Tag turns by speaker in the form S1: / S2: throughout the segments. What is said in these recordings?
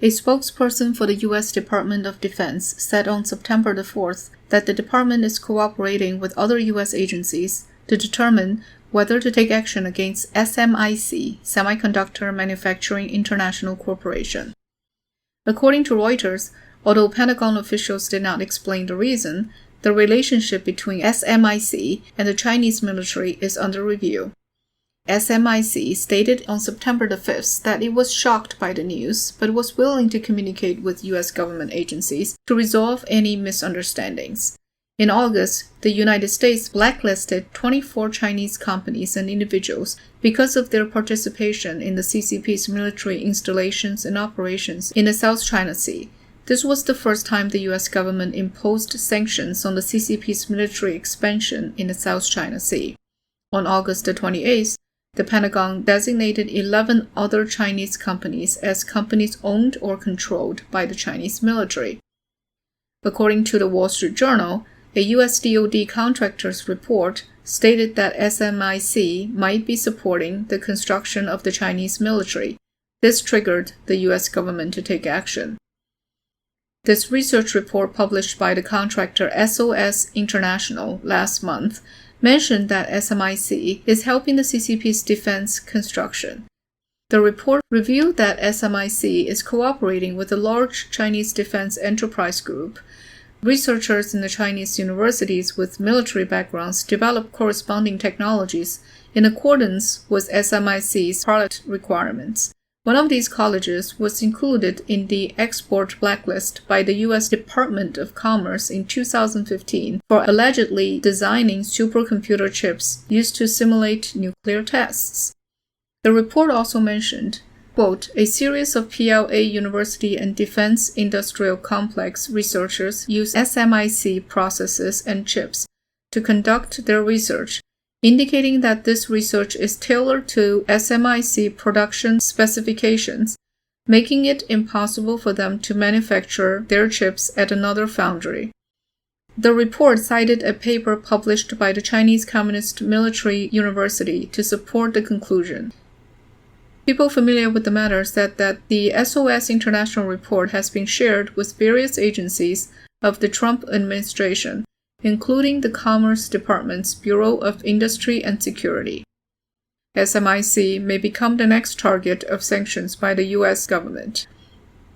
S1: A spokesperson for the U.S. Department of Defense said on September the 4th that the department is cooperating with other U.S. agencies to determine whether to take action against SMIC, Semiconductor Manufacturing International Corporation. According to Reuters, although Pentagon officials did not explain the reason, the relationship between SMIC and the Chinese military is under review. SMIC stated on September the 5th that it was shocked by the news, but was willing to communicate with U.S. government agencies to resolve any misunderstandings. In August, the United States blacklisted 24 Chinese companies and individuals because of their participation in the CCP's military installations and operations in the South China Sea. This was the first time the U.S. government imposed sanctions on the CCP's military expansion in the South China Sea. On August the 28th, the Pentagon designated 11 other Chinese companies as companies owned or controlled by the Chinese military. According to the Wall Street Journal, a U.S. DoD contractor's report stated that SMIC might be supporting the construction of the Chinese military. This triggered the U.S. government to take action. This research report published by the contractor SOS International last month mentioned that SMIC is helping the CCP's defense construction. The report revealed that SMIC is cooperating with a large Chinese defense enterprise group. Researchers in the Chinese universities with military backgrounds develop corresponding technologies in accordance with SMIC's product requirements. One of these colleges was included in the export blacklist by the U.S. Department of Commerce in 2015 for allegedly designing supercomputer chips used to simulate nuclear tests. The report also mentioned, quote, a series of PLA University and Defense Industrial Complex researchers use SMIC processes and chips to conduct their research, indicating that this research is tailored to SMIC production specifications, making it impossible for them to manufacture their chips at another foundry. The report cited a paper published by the Chinese Communist Military University to support the conclusion. People familiar with the matter said that the SOS International report has been shared with various agencies of the Trump administration, including the Commerce Department's Bureau of Industry and Security. SMIC may become the next target of sanctions by the U.S. government.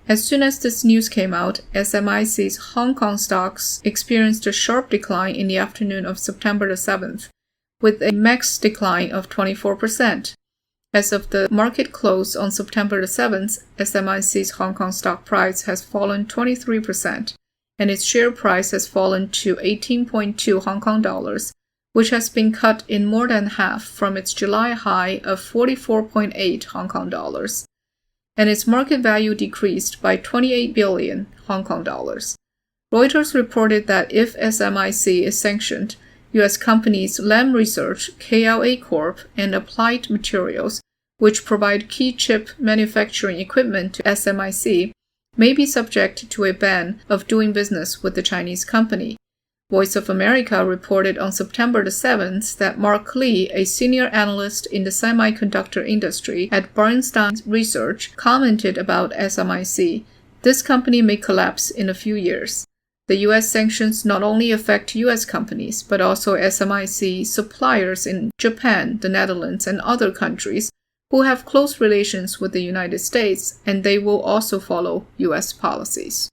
S1: As soon as this news came out, SMIC's Hong Kong stocks experienced a sharp decline in the afternoon of September the 7th, with a max decline of 24%. As of the market close on September the 7th, SMIC's Hong Kong stock price has fallen 23%. And its share price has fallen to 18.2 Hong Kong dollars, which has been cut in more than half from its July high of 44.8 Hong Kong dollars. And its market value decreased by 28 billion Hong Kong dollars. Reuters reported that if SMIC is sanctioned, U.S. companies Lam Research, KLA Corp., and Applied Materials, which provide key chip manufacturing equipment to SMIC, may be subject to a ban of doing business with the Chinese company. Voice of America reported on September the 7th that Mark Lee, a senior analyst in the semiconductor industry at Bernstein Research, commented about SMIC. This company may collapse in a few years. The U.S. sanctions not only affect U.S. companies, but also SMIC suppliers in Japan, the Netherlands, and other countries who have close relations with the United States, and they will also follow U.S. policies.